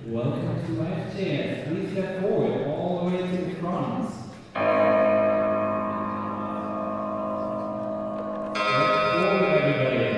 Welcome to livejs. Please step forward all the way to the front. Step forward, everybody.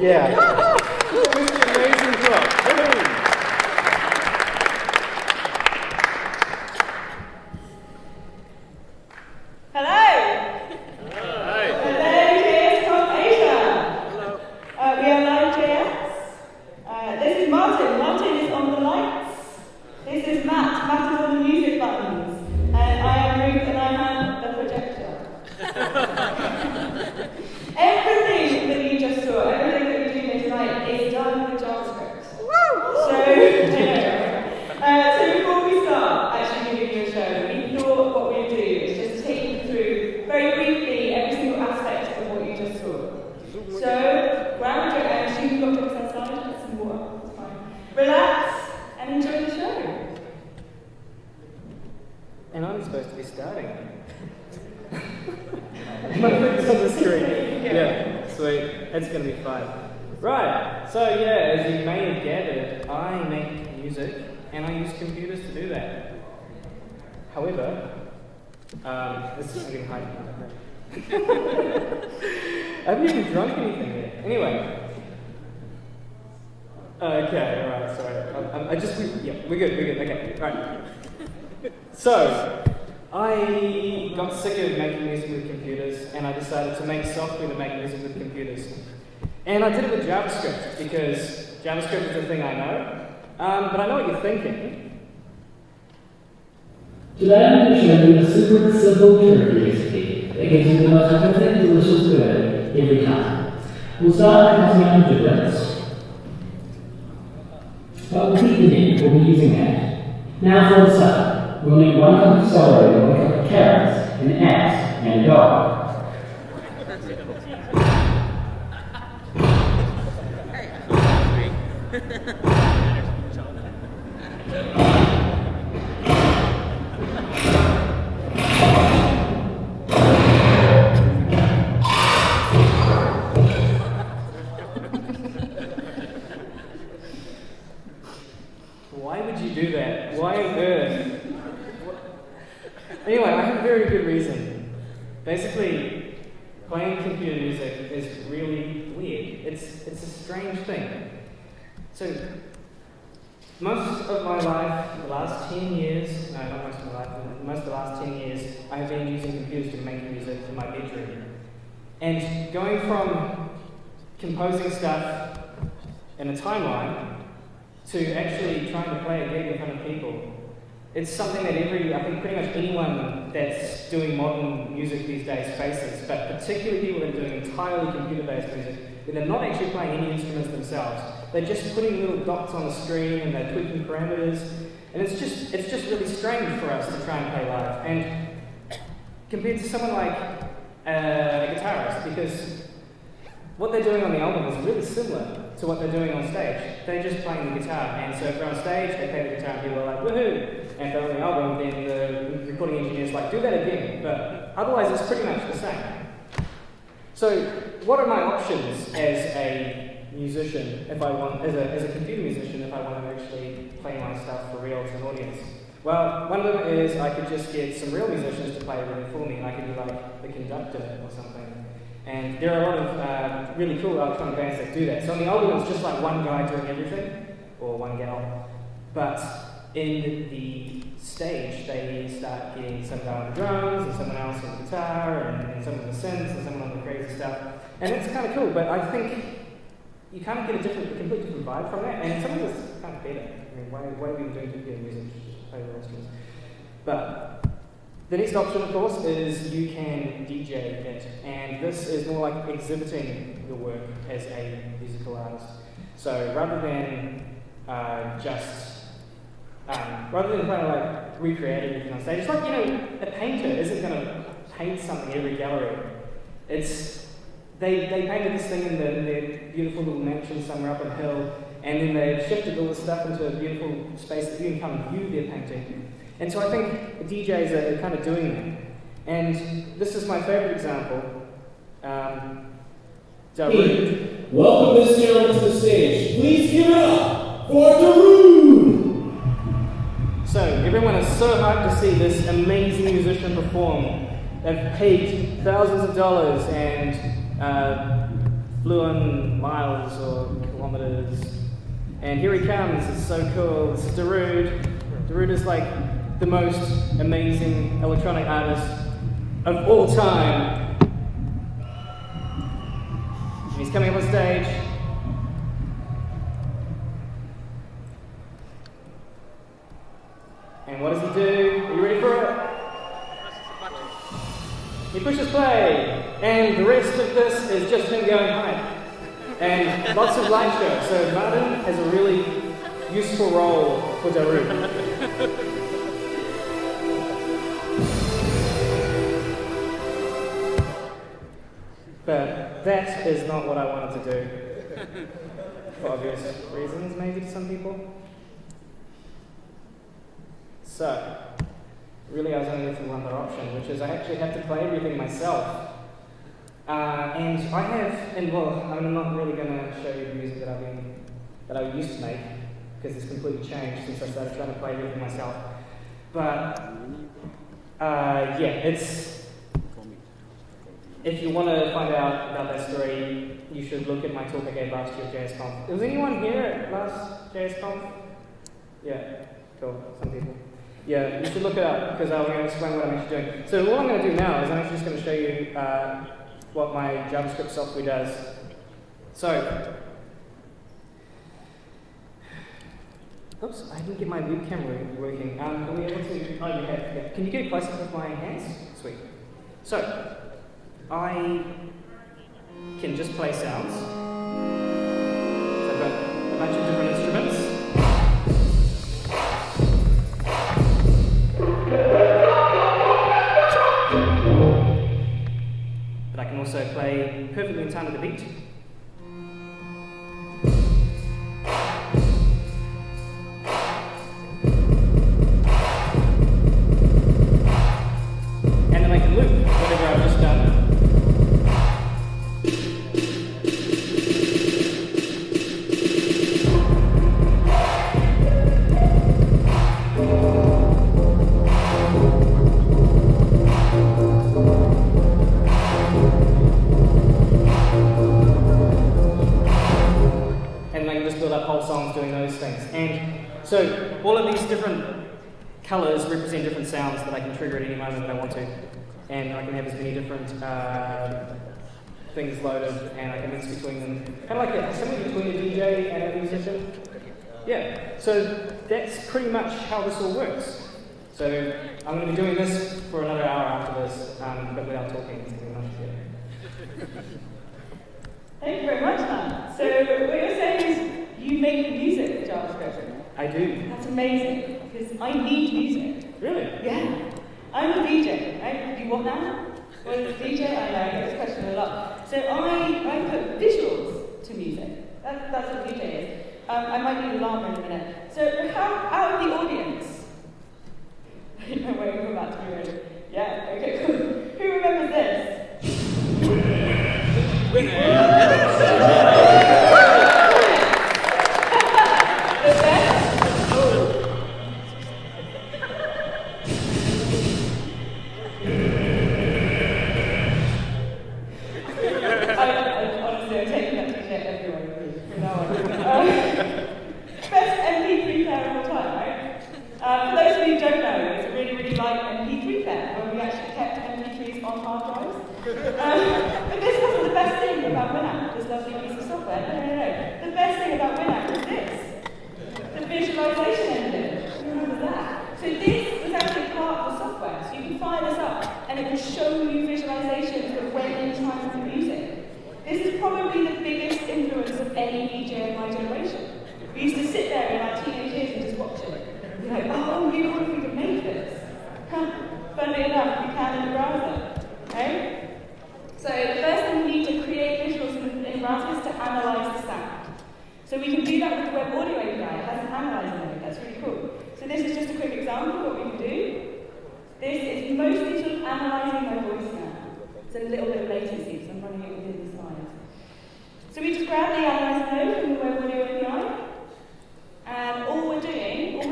Yeah. Amazing job. Hello. Hello, JSConf.asia. We are livejs. This is Martin. Martin is on the lights. This is Matt. Matt is on the music buttons. And I am Ruth, and I have the projector. Everything that you just saw, everything that we're doing here tonight is done with JavaScript. So, so before we start actually giving you a show, we thought what we'd do is just take you through, very briefly, every single aspect of what you just saw. So, grab your you can go to the outside, get some water, it's fine. Relax and enjoy the show. And I'm supposed to be starting. My foot's on the screen. Yeah, sweet. It's going to be fun. Right, so yeah, as you may have gathered, I make music and I use computers to do that. However, this is getting high. I haven't even drunk anything yet. Anyway. Okay, alright, sorry. We're good, okay, right. So, I got sick of making music with computers, and I decided to make software to make music with computers. And I did it with JavaScript, because JavaScript is the thing I know. But I know what you're thinking. Today I'm going to show you a super simple turkey recipe that gives you the most perfect delicious good every time. We'll start by cutting out the giblets. But we'll keep the neck, we'll be using that. Now for the supper. We'll need 1 cup of celery, 1 cup of carrots, an axe, and a dog. Why would you do that? Why on earth? Anyway, I have a very good reason. Basically, playing computer music is really weird. It's a strange thing. So, most of my life, the last 10 years, no, not most of my life, most of the last 10 years, I have been using computers to make music in my bedroom. And going from composing stuff in a timeline to actually trying to play a gig in front of people, it's something that I think pretty much anyone that's doing modern music these days faces, but particularly people that are doing entirely computer-based music, where they're not actually playing any instruments themselves. They're just putting little dots on the screen and they're tweaking parameters, and it's just really strange for us to try and play live. And compared to someone like a guitarist, because what they're doing on the album is really similar to what they're doing on stage. They're just playing the guitar, and so if they're on stage, they play the guitar and people are like, woohoo! And if they're on the album, then the recording engineer's like, do that again. But otherwise, it's pretty much the same. So, what are my options as a musician, if I want, as a computer musician, if I want to actually play my stuff for real to an audience? Well, one of them is I could just get some real musicians to play everything for me, and I could be like the conductor or something. And there are a lot of really cool electronic bands that do that. So on the album, it's just like one guy doing everything, or one gal. But in the stage, they start getting some guy on the drums, and someone else on the guitar, and someone on the synths, and someone on the crazy stuff. And it's kind of cool, but I think you kind of get a completely different vibe from that, and some of it's kind of better. I mean, why are we doing computer music? Just play the instruments. But the next option, of course, is you can DJ it, and this is more like exhibiting your work as a musical artist. So rather than rather than trying to like recreate everything on stage, it's like, a painter isn't going to paint something in every gallery. They painted this thing in their beautiful little mansion somewhere up a hill, and then they shifted all the stuff into a beautiful space that you can come and view their painting. And so I think DJs are kind of doing that. And this is my favorite example. Ruth. Welcome this gentleman to the stage. Please give it up for Ruth. So everyone is so hyped to see this amazing musician perform. They've paid thousands of dollars and flew on miles or kilometers. And here he comes. It's so cool. This is Darude. Darude is like the most amazing electronic artist of all time. And he's coming up on stage. And what does he do? Are you ready for it? He pushes play, and the rest of this is just him going high. And lots of light show. So Martin has a really useful role for Darude. But that is not what I wanted to do. For obvious reasons, maybe to some people. So, really I was only looking for one other option, which is I actually have to play everything myself. And I have, I'm not really going to show you the music that I used to make, because it's completely changed since I started trying to play everything myself. But, if you want to find out about that story, you should look at my talk I gave last year at JSConf. Was anyone here at last JSConf? Yeah, cool, some people. Yeah, you should look it up because I'm going to explain what I'm actually doing. So what I'm going to do now is I'm actually just going to show you what my JavaScript software does. So, oops, I didn't get my web camera working. Are we able to? Oh, you have. Yeah. Can you get closer with my hands? Sweet. So, I can just play sounds. So I've got a bunch of different instruments. But I can also play perfectly in time with the beat. And then I can loop whatever I've just done. Songs doing those things. And so all of these different colors represent different sounds that I can trigger at any moment that I want to. And I can have as many different things loaded, and I can mix between them. Kind of like something between a DJ and a musician. Yeah, so that's pretty much how this all works. So I'm going to be doing this for another hour after this, but without talking. It's pretty much it. Thank you very much, man. So what you're saying is you make music with JavaScript? I do. That's amazing, because I need music. Really? Yeah. I'm a DJ, right? You what now? Well, as a DJ, I know, I get this question a lot. So I put visuals to music. That's what DJ is. I might need a llama in a minute. So how, out of the audience, I know where you're about to be ready. Yeah, okay, cool. Who remembers this? Best MP3 player of all time, right? For those of you who don't know, it's a really, really light MP3 player where we actually kept MP3s on hard drives. But this wasn't the best thing about Winamp, this lovely piece of software. No. The best thing about Winamp was this, the visualization engine. Remember that? So this was actually part of the software. So you can fire this up and it will show you visualizations of when in time with the music. This is probably the biggest influence of any DJ of my generation. We used to sit there in our teenage years and just watch it. We're like, oh, what if we could make this? Funnily enough, we can in the browser. Okay? So the first thing we need to create visuals in browser is to analyze the sound. So we can do that with the Web Audio API. It has an analyzer mode. That's really cool. So this is just a quick example of what we can do. This is mostly sort of analyzing my voice now. It's a little bit of latency because I'm running it within the slides. So we just grab the analyze node from the Web Audio API, and all we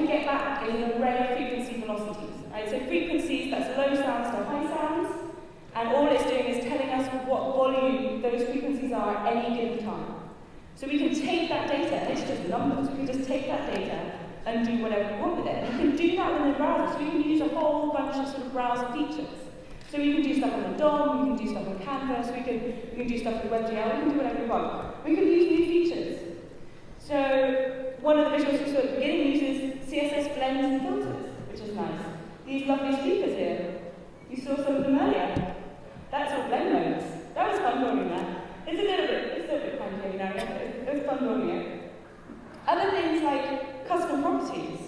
get back is an array of frequency velocities. Right? So frequencies, that's low sounds to high sounds, and all it's doing is telling us what volume those frequencies are at any given time. So we can take that data, it's just numbers, we can just take that data and do whatever we want with it. And we can do that within the browser, so we can use a whole bunch of sort of browser features. So we can do stuff on the DOM, we can do stuff on Canvas, we can do stuff with WebGL, we can do whatever we want. We can use new features. So one of the visuals we saw at the beginning uses CSS blends and filters, which is nice. These lovely speakers here, you saw some of them earlier. That's all blend modes. That was fun building that. It's a little bit funky now, it was fun building it. Other things like custom properties.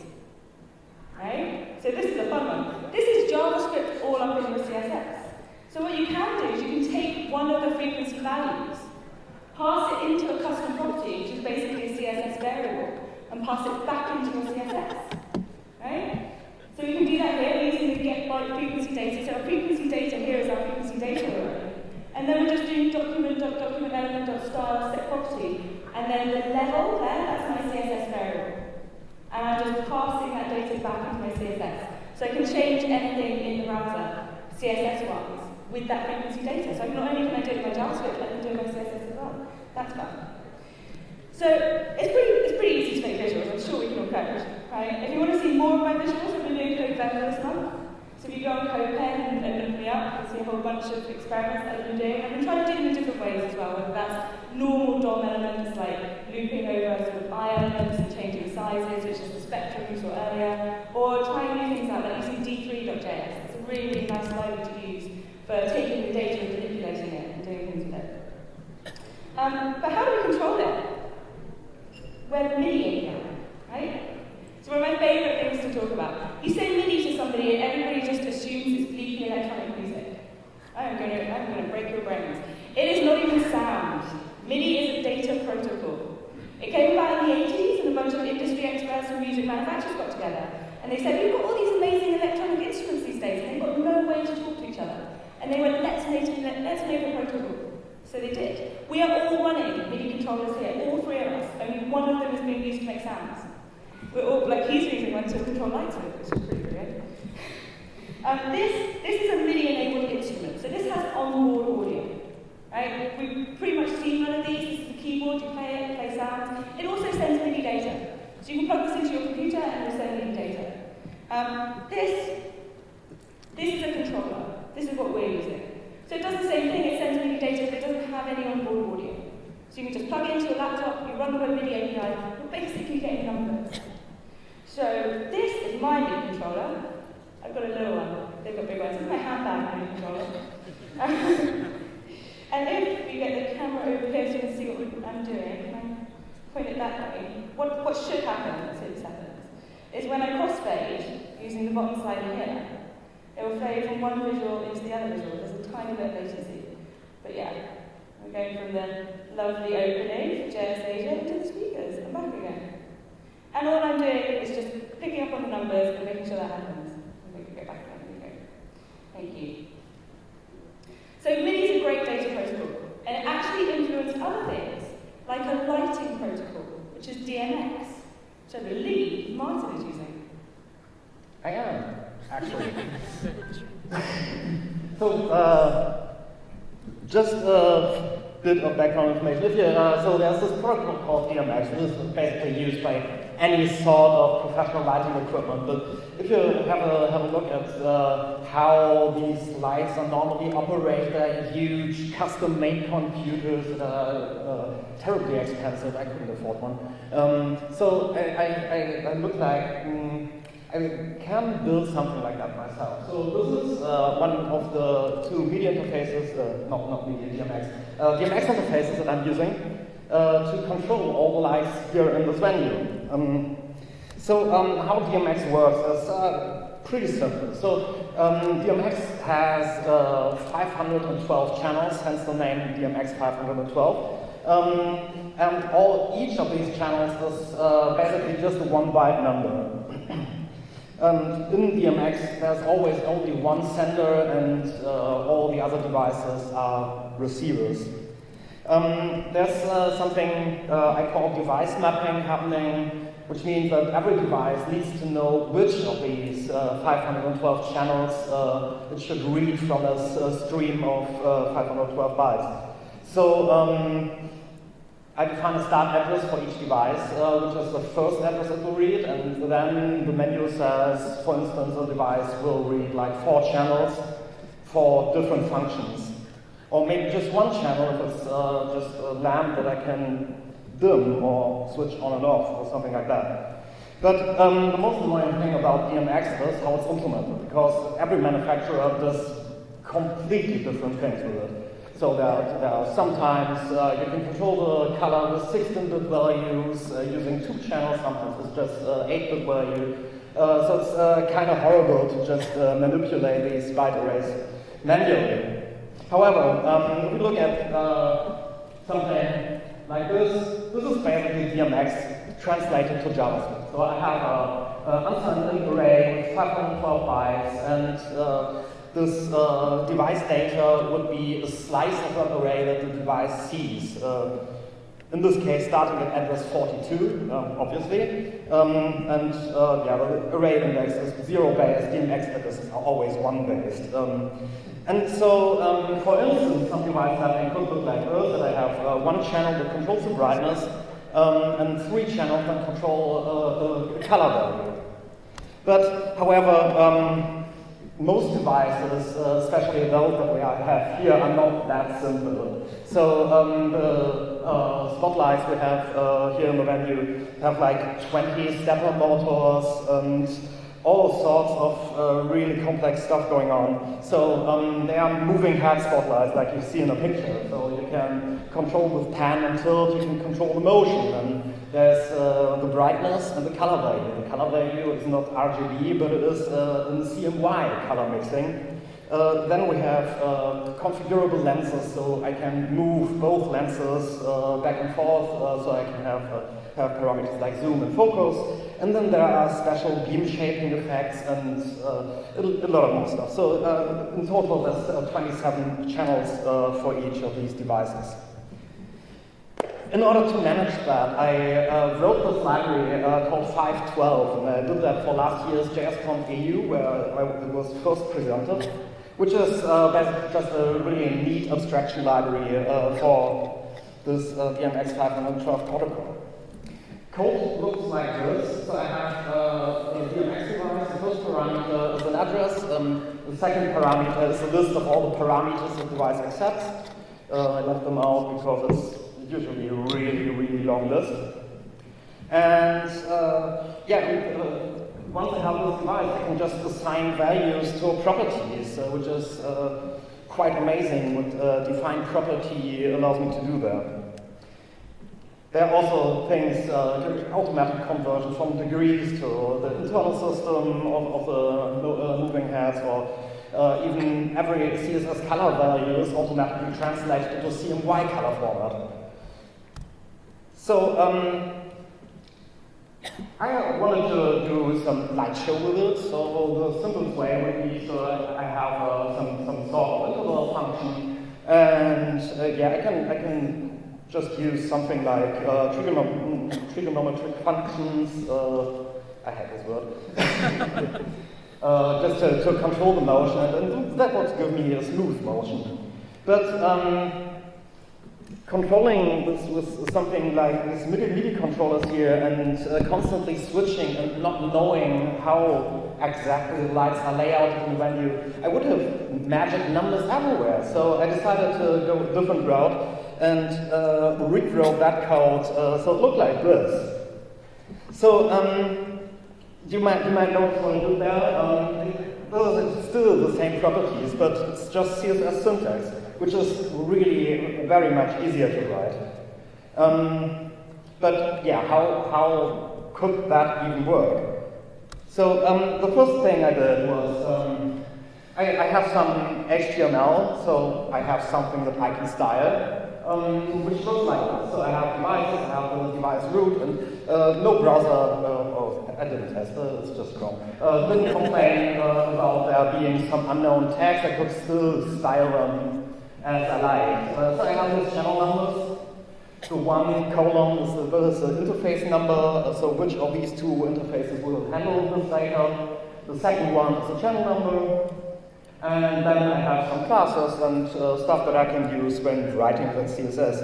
Right? So this is a fun one. This is JavaScript all up in your CSS. So what you can do is you can take one of the frequency values, pass it into a custom property, which is basically a CSS variable, and pass it back into your CSS. Right? So we can do that here using the get byte frequency data. So our frequency data here is our frequency data array. And then we're just doing document.element.style set property. And then the level there, that's my CSS variable. And I'm just passing that data back into my CSS. So I can change anything in the browser, CSS-wise, with that frequency data. So not only can I do it with my JavaScript, I can do it with my CSS as well. That's fun. So it's pretty easy to make visuals. I'm sure we can all code, right? If you want to see more of my visuals, I'm doing code if you go on CodePen and look me up, you'll see a whole bunch of experiments that I've been doing. I've been trying to do them in different ways as well, whether that's normal DOM elements like looping over sort of I elements and changing sizes, which is the spectrum we saw earlier, or trying new things out, like using d3.js. It's a really, really nice library to use for taking the data and manipulating it and doing things with it. But how do we control it? We're the MIDI API, right? It's one of my favourite things to talk about. You say MIDI to somebody and everybody just assumes it's bleeping electronic music. I'm going to break your brains. It is not even sound. MIDI is a data protocol. It came about in the 80s and a bunch of industry experts and music manufacturers got together. And they said, we've got all these amazing electronic instruments these days and they've got no way to talk to each other. And they went, let's make a protocol. So they did. We are all running MIDI controllers here, all three of us. Only one of them is being used to make sounds. We're all, like he's using one to control lights with, which is pretty brilliant. This is a MIDI-enabled instrument, so this has onboard audio. Right? We've pretty much seen one of these. This is the keyboard, you play it, you play sounds. It also sends MIDI data. So you can plug this into your computer and it'll send MIDI data. This is a controller. This is what we're using. So it does the same thing, it sends MIDI data, but it doesn't have any onboard audio. So you can just plug it into your laptop, you run the web MIDI API, you're basically getting numbers. So this is my MIDI controller. I've got a little one, they've got big ones. This is my handbag MIDI controller. And if you get the camera over here so you can see what I'm doing, can I point it that way? What should happen, let's see this happens, is when I crossfade, using the bottom slider here, it will fade from one visual into the other visual. There's a tiny bit of latency. But yeah, we're going from the lovely opening for JSConf.asia into the speakers and back again. And all I'm doing is just picking up on the numbers and making sure that happens. And we can go back again. There we go. Thank you. So MIDI is a great data protocol, and it actually influenced other things, like a lighting protocol, which is DMX, which I believe Martin is using. I am, actually. So, just a bit of background information. So there's this protocol called DMX, which is basically used by any sort of professional lighting equipment. But if you have a look at how these lights are normally operated, they're huge custom-made computers that are terribly expensive. I couldn't afford one. So I looked like I can build something like that myself. So this is one of the two media interfaces, not media, DMX interfaces that I'm using to control all the lights here in this venue. How DMX works is pretty simple. So DMX has 512 channels, hence the name DMX 512. And each of these channels is basically just a 1-byte number. In DMX, there's always only one sender, and all the other devices are receivers. There's something I call device mapping happening, which means that every device needs to know which of these 512 channels it should read from a stream of 512 bytes. So I define a start address for each device, which is the first address it will read, and then the menu says, for instance, a device will read like 4 channels for different functions. Or maybe just one channel if it's just a lamp that I can dim or switch on and off or something like that. But the most annoying thing about DMX is how it's implemented, because every manufacturer does completely different things with it. So there are sometimes you can control the color with 16-bit values using 2 channels, sometimes it's just 8-bit value. So it's kind of horrible to just manipulate these byte arrays manually. However, if we look at something like this is basically DMX translated to JavaScript. So I have an unsigned array with 512 bytes, and this device data would be a slice of that array that the device sees. In this case, starting at address 42, obviously. The array index is 0-based, DMX addresses are always 1-based. And so, for instance, some device mapping could look like this, that I have 1 channel that controls the brightness, and 3 channels that control the color value. But, however, most devices, especially those that we have here, are not that simple. So the spotlights we have here in the venue have like 20 stepper motors and all sorts of really complex stuff going on. So they are moving head spotlights like you see in a picture. So you can control with pan and tilt, you can control the motion. And there's the brightness and the color value. The color value is not RGB, but it is in CMY color mixing. Then we have configurable lenses, so I can move both lenses back and forth, so I can have parameters like zoom and focus. And then there are special beam shaping effects and a lot of more stuff. So in total, there's 27 channels for each of these devices. In order to manage that, I wrote this library called 512, and I did that for last year's JSConf.asia, where it was first presented, which is basically just a really neat abstraction library for this DMX 512 protocol. Code looks like this. So I have a DMX device. The first parameter is an address. The second parameter is a list of all the parameters the device accepts. I left them out because it's usually a really, really long list. And once I have this device, I can just assign values to properties, which is quite amazing what defined property allows me to do there. There are also things, automatic conversion from degrees to the internal system of the moving heads, or even every CSS color value is automatically translated into CMY color format. So I wanted to do some light show with it. So the simplest way would be I have some sort of interval function, and I can just use something like trigonometric functions. I hate this word. Just to control the motion, and that would give me a smooth motion. But controlling this with something like these MIDI controllers here and constantly switching and not knowing how exactly the lights are laid out in the venue, I would have magic numbers everywhere. So I decided to go a different route and rewrote that code so it looked like this. So you might notice what I do there. Those are still the same properties, but it's just CSS syntax, which is really very much easier to write. But yeah, how could that even work? So the first thing I did was I have some HTML, so I have something that I can style, which looks like this. So I have devices, I have the device root, and no browser, I didn't test it, it's just Chrome, didn't complain about there being some unknown tags. I could still style them as I like. So I have these channel numbers. So 1 colon is the interface number, so which of these two interfaces will handle this data. The second one is the channel number. And then I have some classes and stuff that I can use when writing the CSS.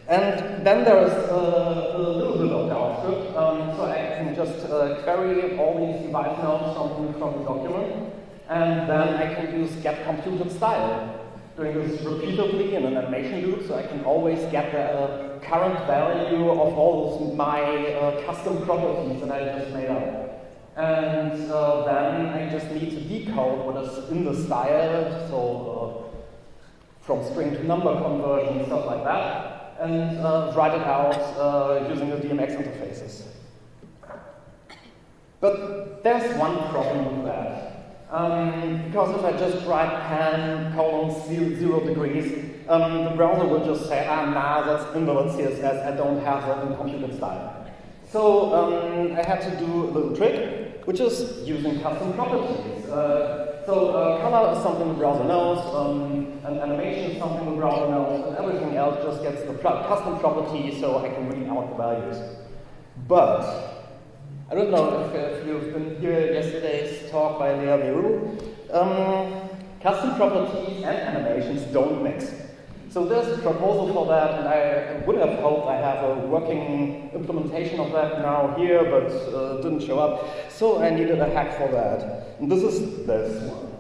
And then there is a little bit of JavaScript, so I can just query all these device nodes from the document, and then I can use getComputed_style. Doing this repeatedly in an animation loop, so I can always get the current value of all my custom properties that I just made up. And then I just need to decode what is in the style, so from string to number conversion, stuff like that, and write it out using the DMX interfaces. But there's one problem with that. Because if I just write pan colon 0 degrees, the browser will just say, nah, that's invalid CSS, I don't have that in computed style. So I had to do a little trick, which is using custom properties. Color is something the browser knows, and animation is something the browser knows, and everything else just gets the custom property so I can read out the values. But I don't know if you've been here yesterday's talk by Lea Viru. Custom properties and animations don't mix. So there's a proposal for that, and I would have hoped I have a working implementation of that now here, but didn't show up. So I needed a hack for that. And this is this one.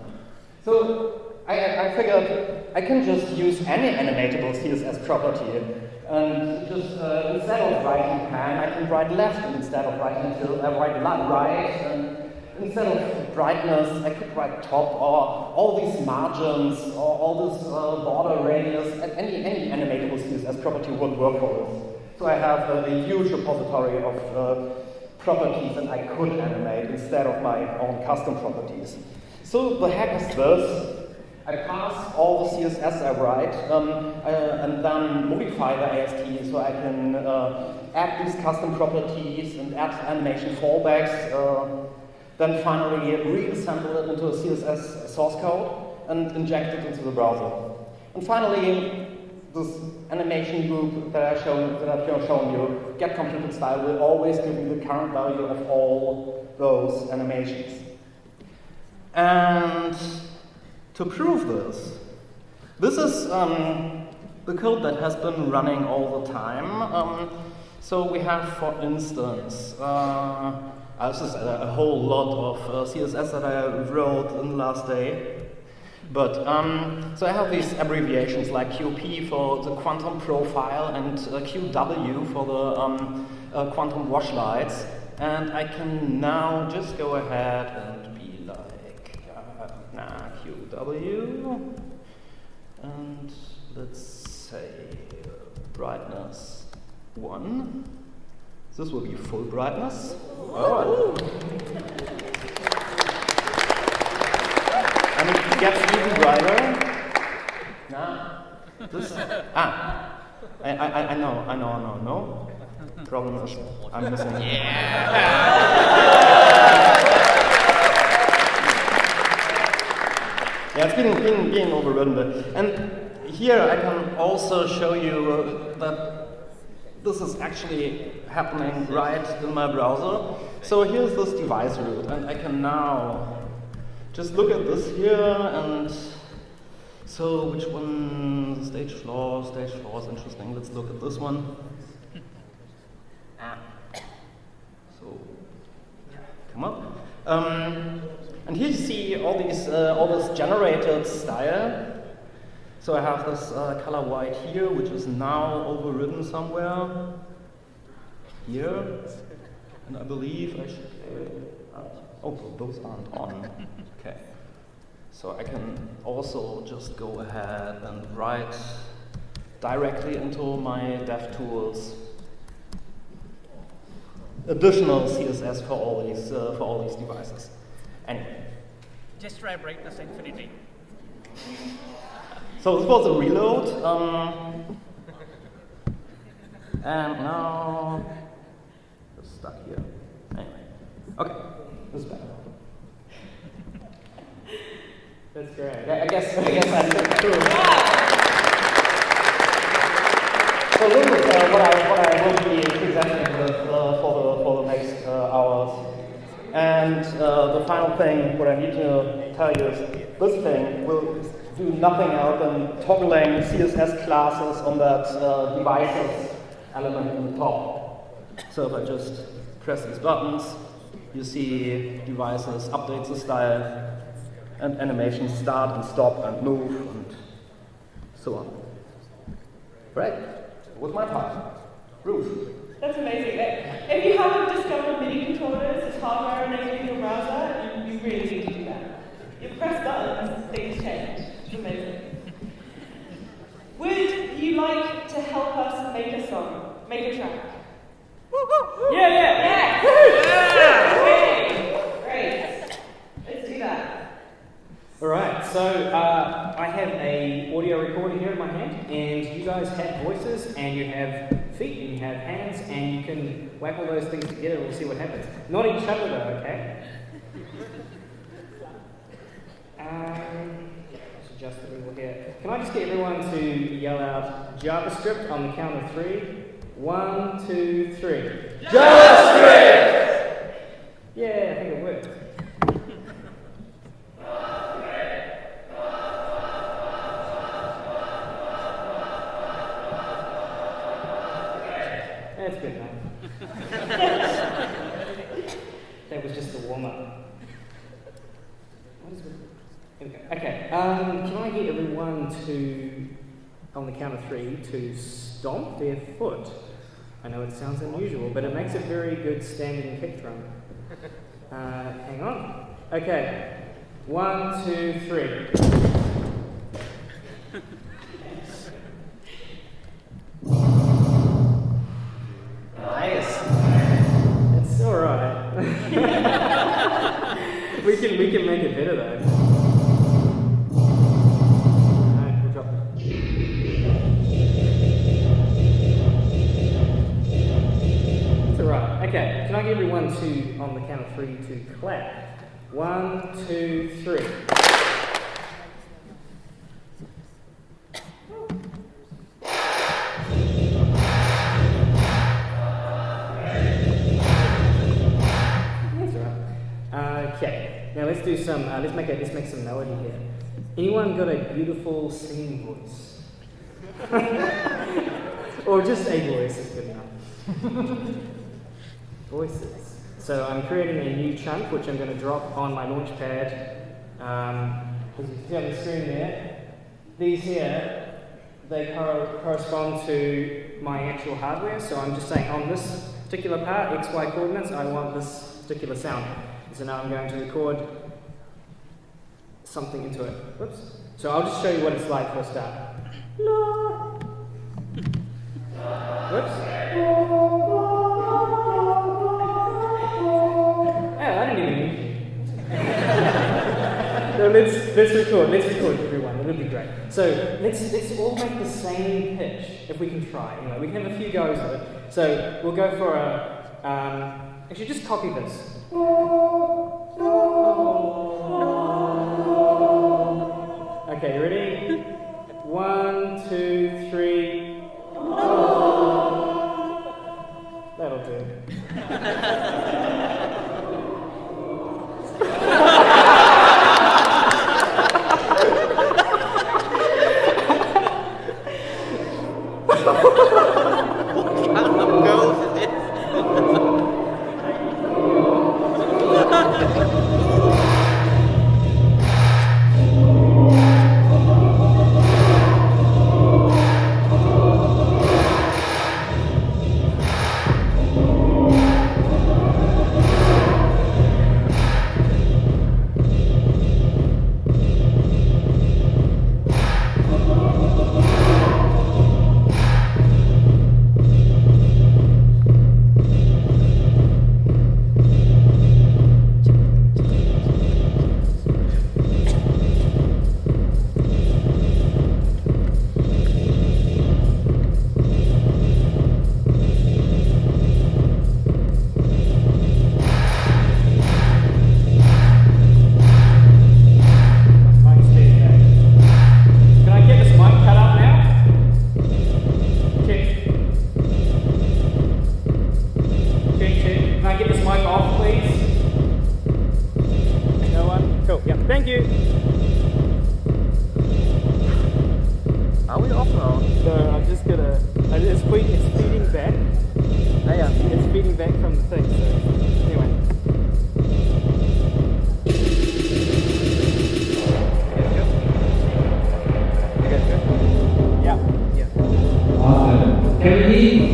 So I figured I can just use any animatable CSS property. And just instead of writing pan, I can write left instead of writing tilt. I write right, and instead of brightness, I could write top, or all these margins, or all this border radius, and any animatable CSS property would work for this. So I have a huge repository of properties that I could animate instead of my own custom properties. So the hack is this. I pass all the CSS I write and then modify the AST so I can add these custom properties and add animation fallbacks, then finally reassemble it into a CSS source code and inject it into the browser. And finally, this animation group that I've shown you, get computed style, will always give you the current value of all those animations. And to prove this is the code that has been running all the time. So we have, for instance, this is a whole lot of CSS that I wrote in the last day. But so I have these abbreviations like QP for the quantum profile and QW for the quantum wash lights. And I can now just go ahead and be like, QW, and let's say brightness 1. This will be full brightness. Oh. And it gets even brighter. Nah. This. I know. Problem is, I'm missing. Yeah, it's being overridden. And here I can also show you that this is actually happening right in my browser. So here's this device root, and I can now just look at this here, and so which one? Stage floor is interesting. Let's look at this one. So, come up. And here you see all this generated style. So I have this color white here, which is now overridden somewhere here, and I believe I should. Oh, those aren't on. Okay. So I can also just go ahead and write directly into my DevTools additional CSS for all these devices. Anyway. Just try brightness infinity. So this was a reload, and now it's stuck here. Anyway, okay, this is better. That's great. Yeah, I guess that's true. So this is what I will be presenting with for the next hours. And the final thing, what I need to tell you is this thing will do nothing else than toggling CSS classes on that devices element in the top. So if I just press these buttons, you see devices updates the style, and animations start and stop and move and so on. Right? That was my part. Ruth. That's amazing. If you haven't discovered MIDI controllers as hardware enabling your browser, you really need to do that. You press buttons, things change. It's amazing. Would you like to help us make a song, make a track? Yeah! Yeah! Okay, great. Let's do that. Alright, so I have an audio recorder here in my hand, and you guys have voices, and you have feet, and you have hands, and you can whack all those things together and we'll see what happens. Not each other though, okay? Let's adjust the level here. Can I just get everyone to yell out JavaScript on the count of 3? 1, 2, 3. JavaScript! Yeah, I think it worked. Okay, can I get everyone to, on the count of 3, to stomp their foot? I know it sounds unusual, but it makes a very good standing kick drum. Hang on. Okay, 1, 2, 3. Nice. It's alright. we can make it better though. Alright, we'll drop it. It's alright. Okay, can I get everyone to, on the count of 3, to clap? 1, 2, 3. Okay, now let's do some. Let's make some melody here. Anyone got a beautiful singing voice, or just a voice is good enough. Voices. So I'm creating a new chunk which I'm going to drop on my launch pad. As you see on the screen there, these here they correspond to my actual hardware. So I'm just saying on this particular part, X, Y coordinates, I want this particular sound. So now I'm going to record something into it. Whoops. So I'll just show you what it's like for a start. Whoops. Oh, I didn't even need you. So let's record everyone, it'll be great. So let's all make the same pitch if we can try. Anyway, we can have a few goes at it. So we'll go for a actually just copy this. Okay, you ready? 1, 2, 3. That'll do.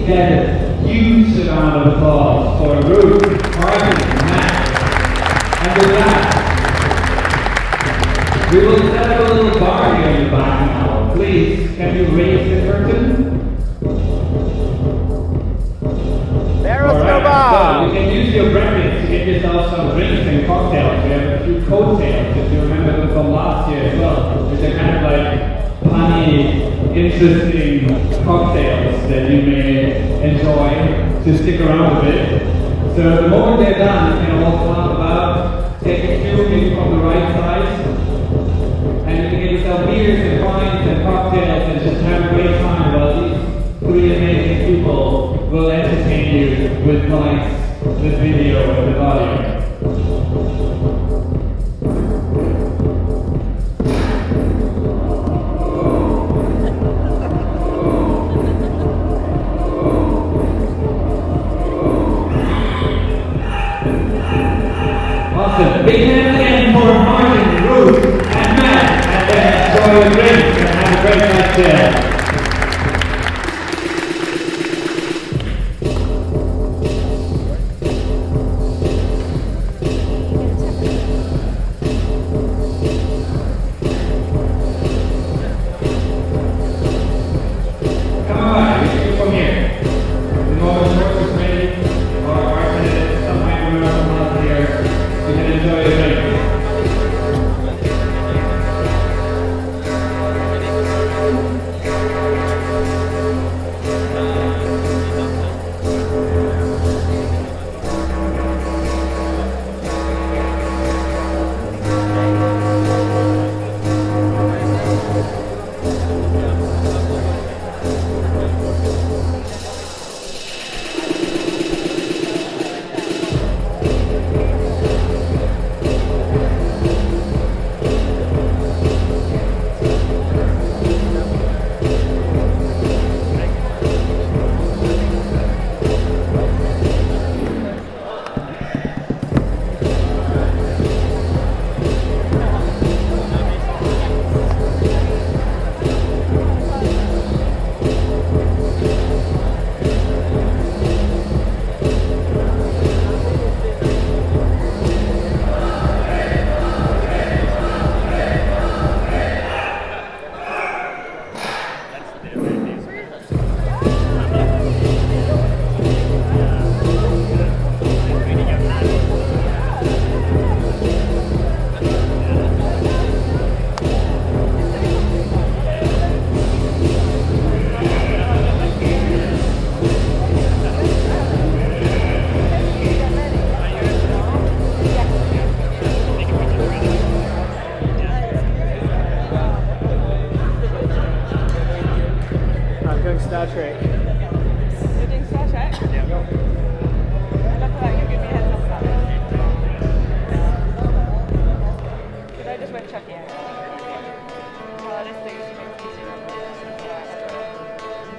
Get a huge round of applause for Ruth, Martin, and Matt. And with that, we will set up a little bar here in the back now. Please, can you raise the curtain? There is no bar! So you can use your breakfast to get yourself some drinks and cocktails. We have a few cocktails, if you remember them from last year as well. Which are kind of like punny, interesting cocktails that you may enjoy to stick around a bit. So the moment they're done, you can all clap about, take a few maybe from the right side, and you can get yourself beers and wines and cocktails and just have a great time while these three amazing people will entertain you with lights, with video, and with audio. Awesome. Big hand again for Martin. enjoy the drinks and have a great night there. Come on, you should come here. The moment work is ready, or our minutes, some might remember from last year. You can enjoy the drinks. I'm going Star Trek. You're doing Star Trek? Yeah. I love that you give me a heads up about it. Could I just went Chucky out? Well, this thing is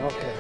Okay.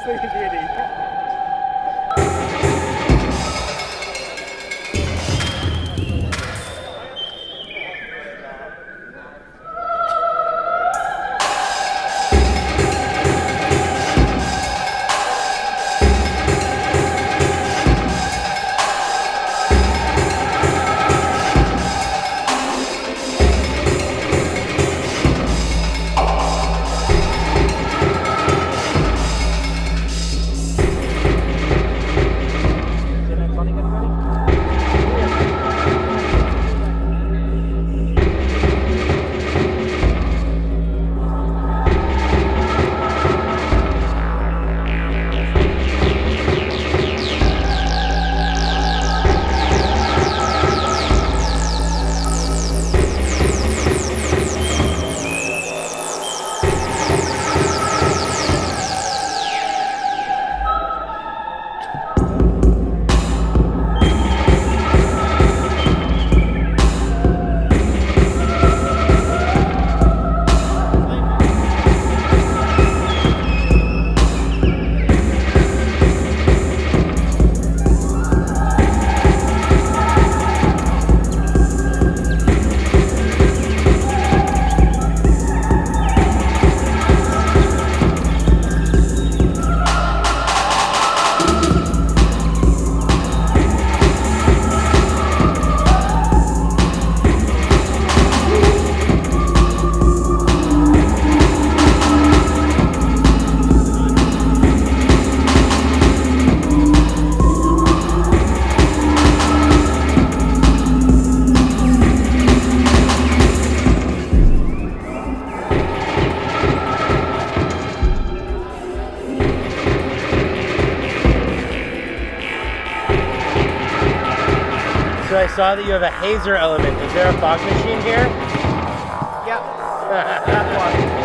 Sleeping Beauty. So I saw that you have a hazer element. Is there a fog machine here? Yep. That one.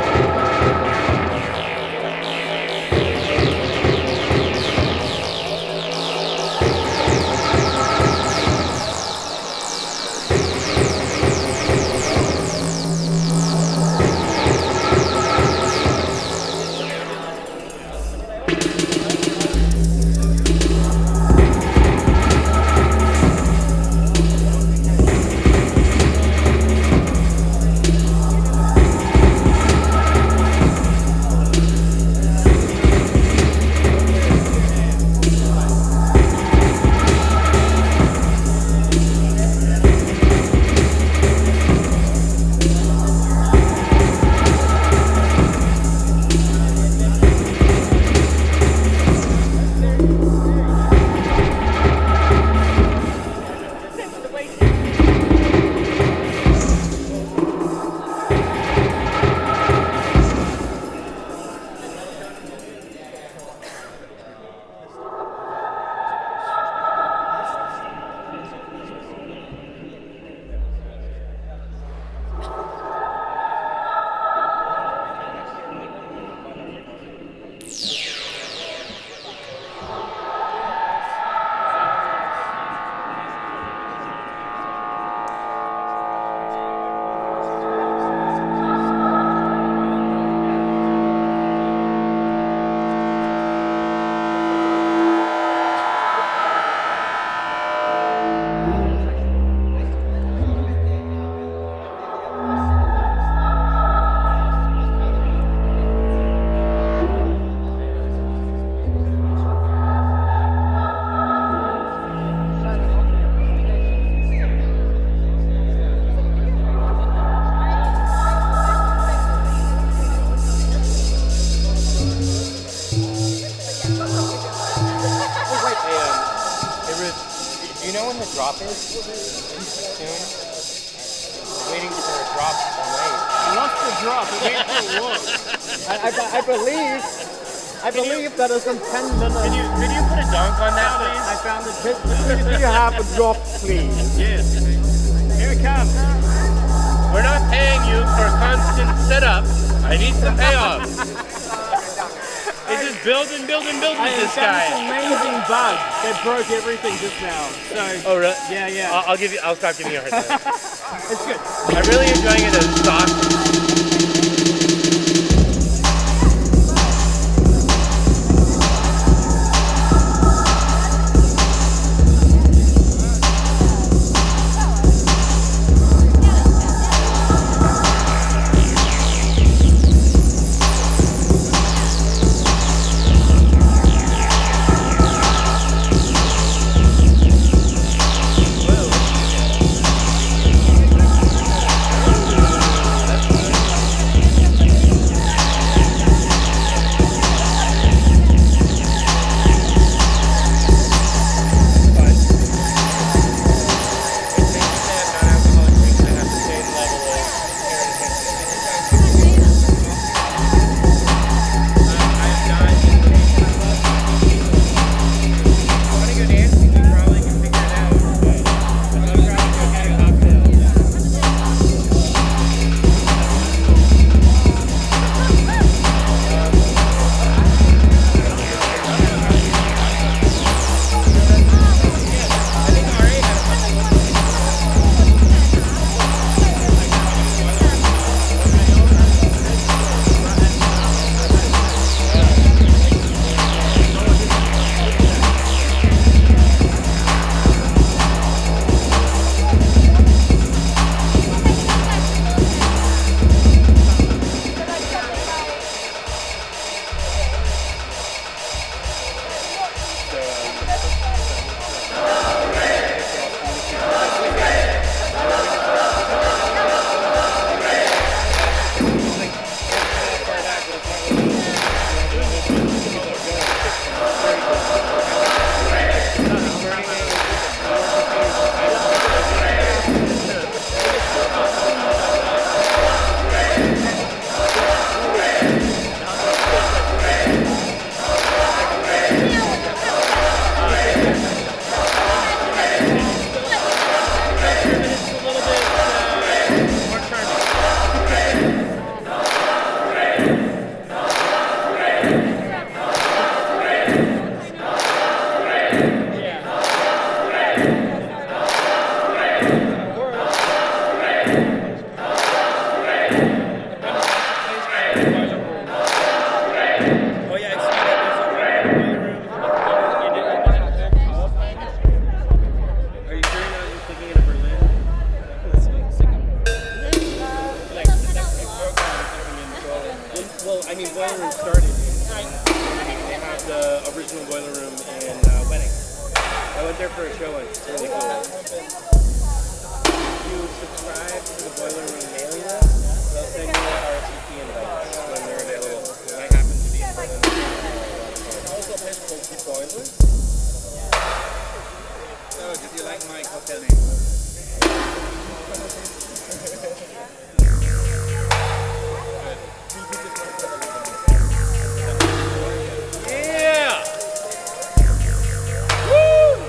drop is soon. I'm waiting for a drop all night. Not the drop, it wait for a walk. I believe that is in 10 minutes. Could you put a dunk on that, please? I found it. Do you have a drop, please? Yes. Here it comes. We're not paying you for constant setup. I need some payoff. It's just build with this guy. This amazing bug that broke everything just now. So. Oh really? Yeah. I'll stop giving you a hard time. It's good. I'm really enjoying it as stock. Oh yeah, it's Are you sure you're not thinking in Berlin? Well, I mean, boiler room started. They have the original boiler room in Wedding. I went there for a show once. It's really cool. If you subscribe to the boiler room mailing list, they'll send you RSVP invites when they're available. And I happen to be in Berlin. Also, has Cozy Boiler? So, did you like my cocktail name? Yeah! Woo!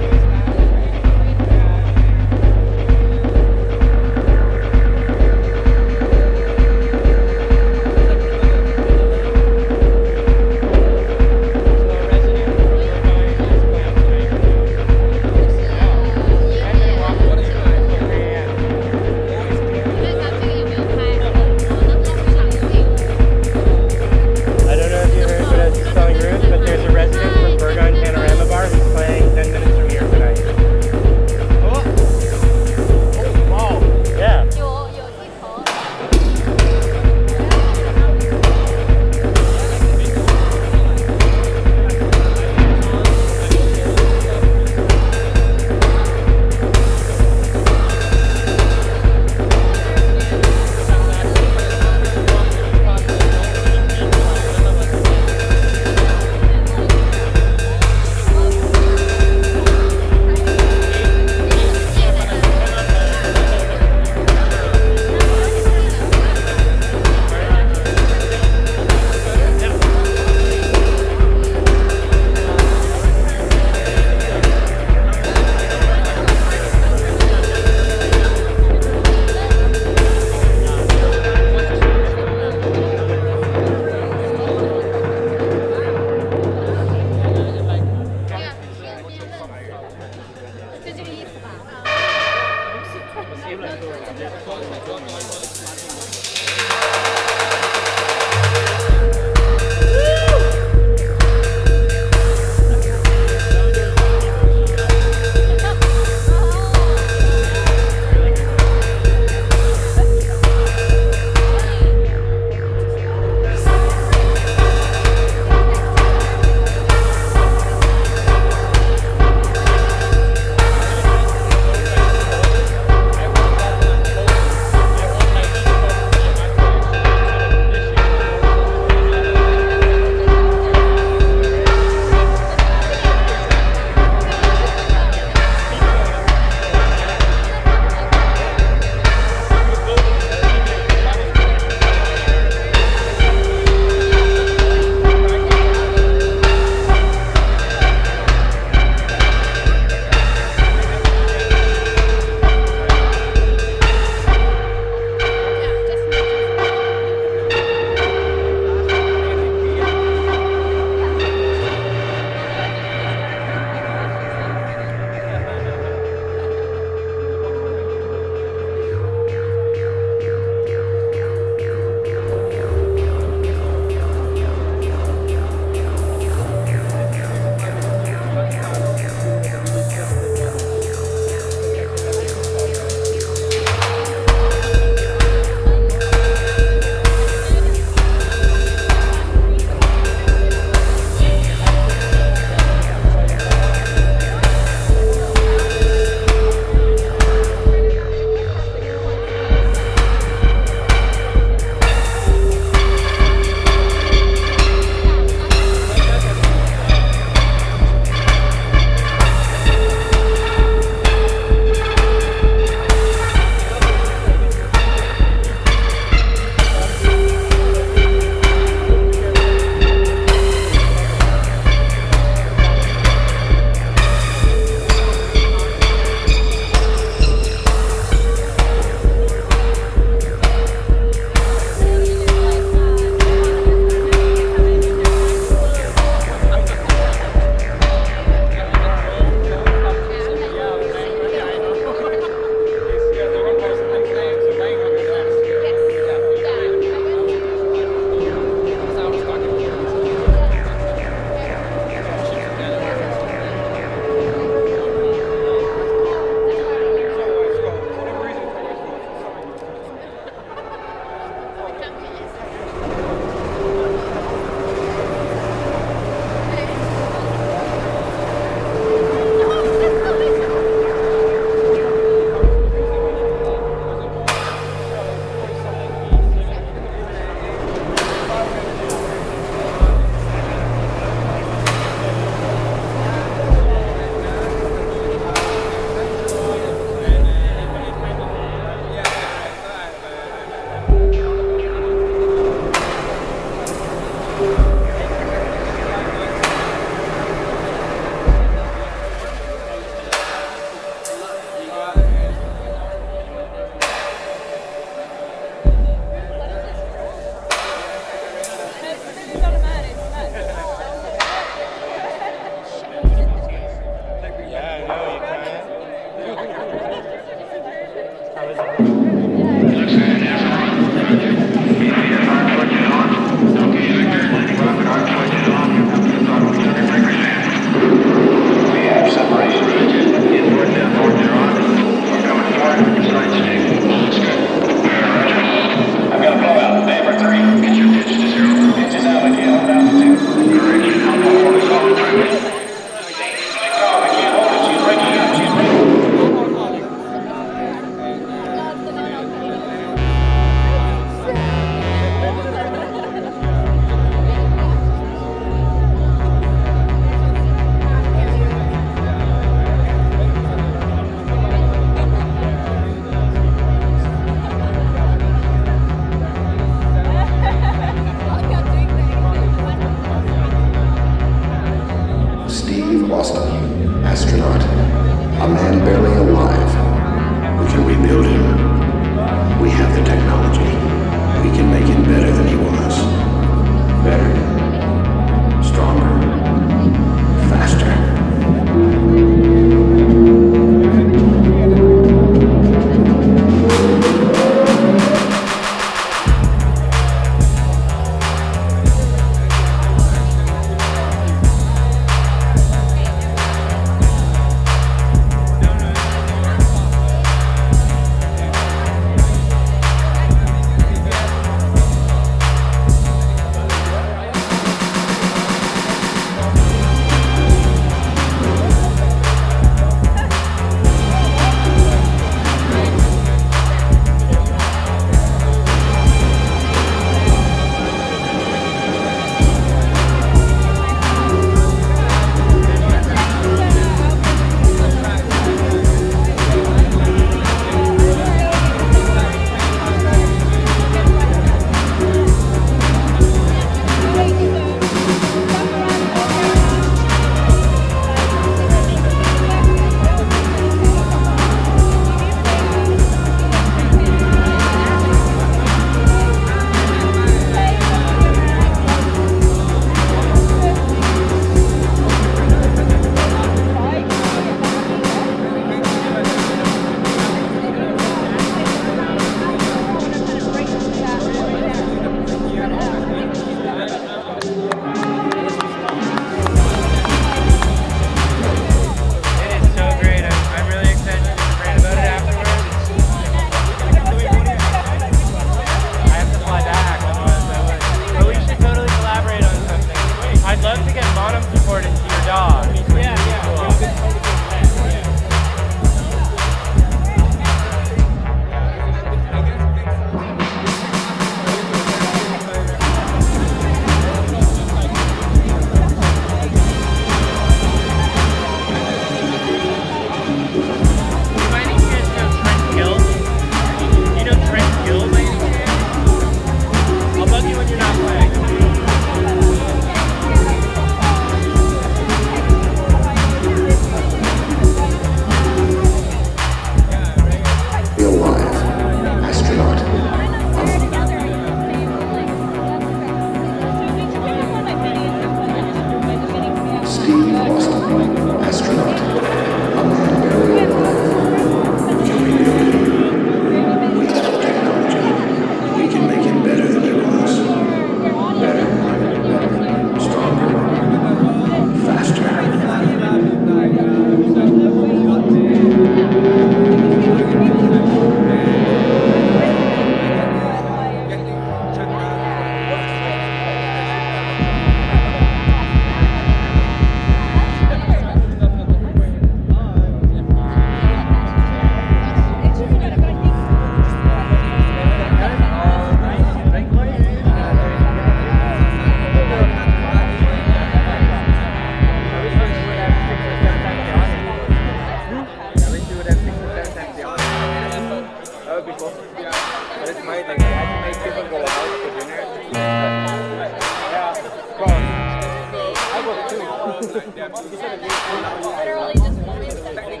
Literally just moments of technically. I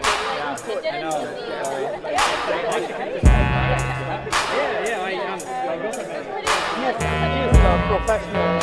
know. Yeah, I am. He is a professional.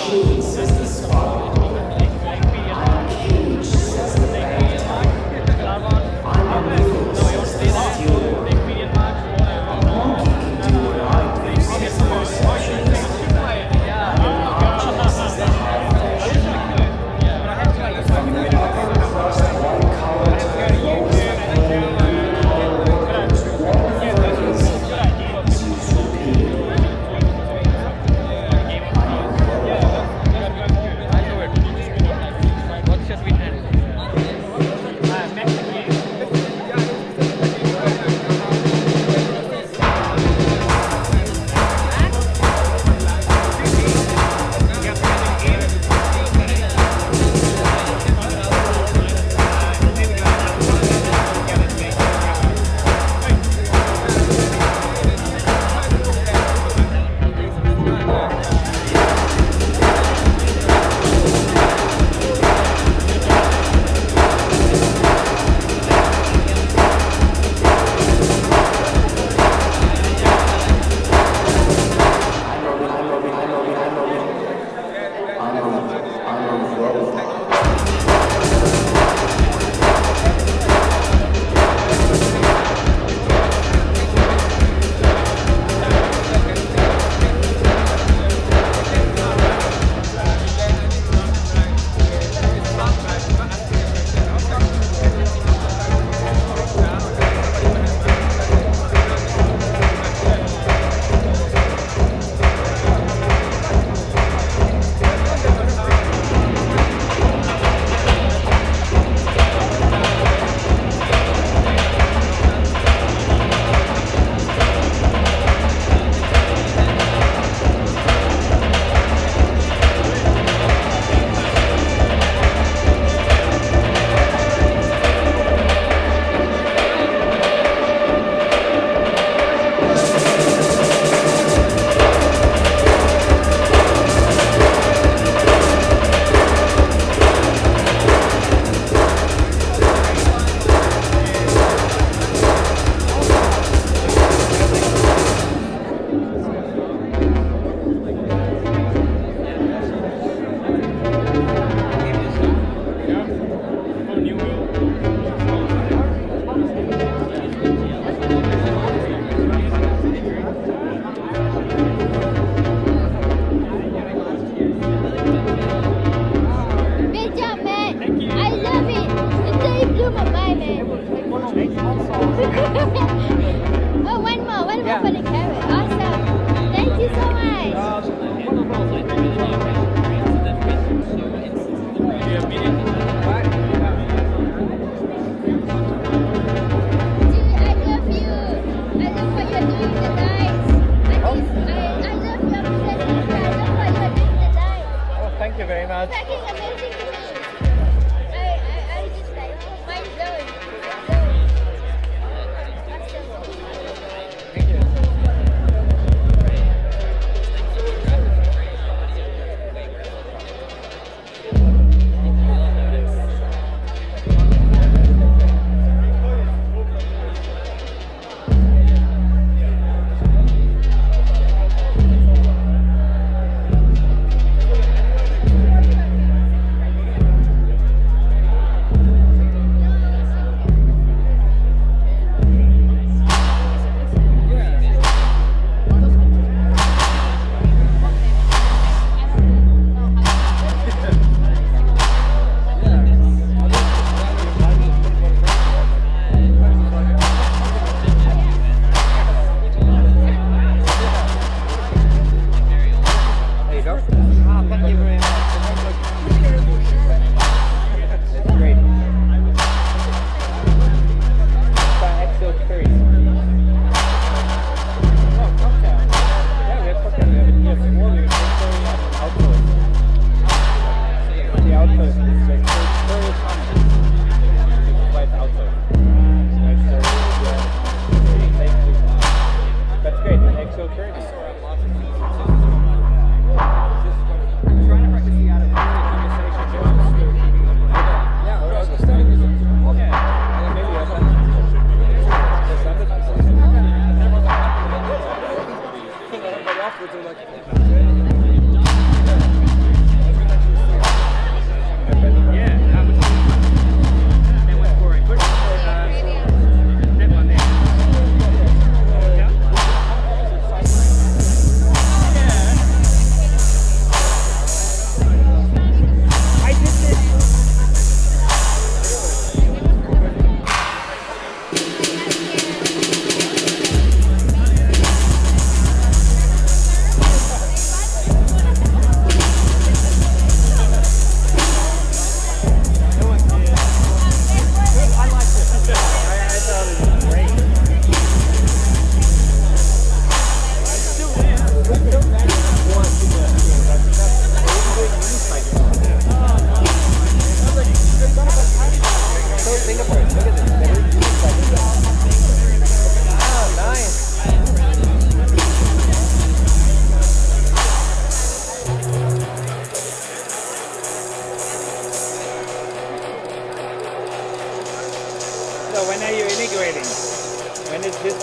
shooting, says the sparkle. I'm a cage, says the bagpipe. I'm a needle, says the steward. A monkey can do what I do, says the perception. I'm an object, says the high fashion. From the upper crust, white collar to the lowest plain,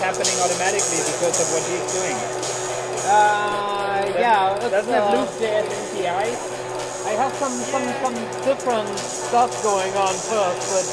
happening automatically because of what he's doing. Yeah, it's, Doesn't have Livejs API? I have some different stuff going on first, but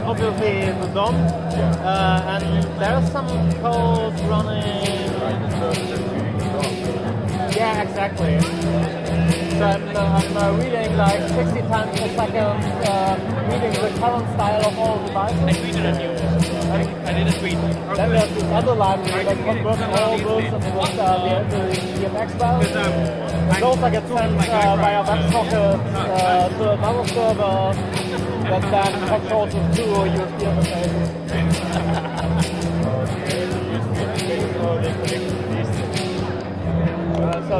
obviously the DOM, and there's some code running. Yeah, exactly. So I'm reading like 60 times per second, reading the current style of all devices. I tweeted at you. I did a tweet. Then there's this other library that converts all those into the DMX files. Those I get sent via WebSocket to another server that then controls the two USB interfaces. So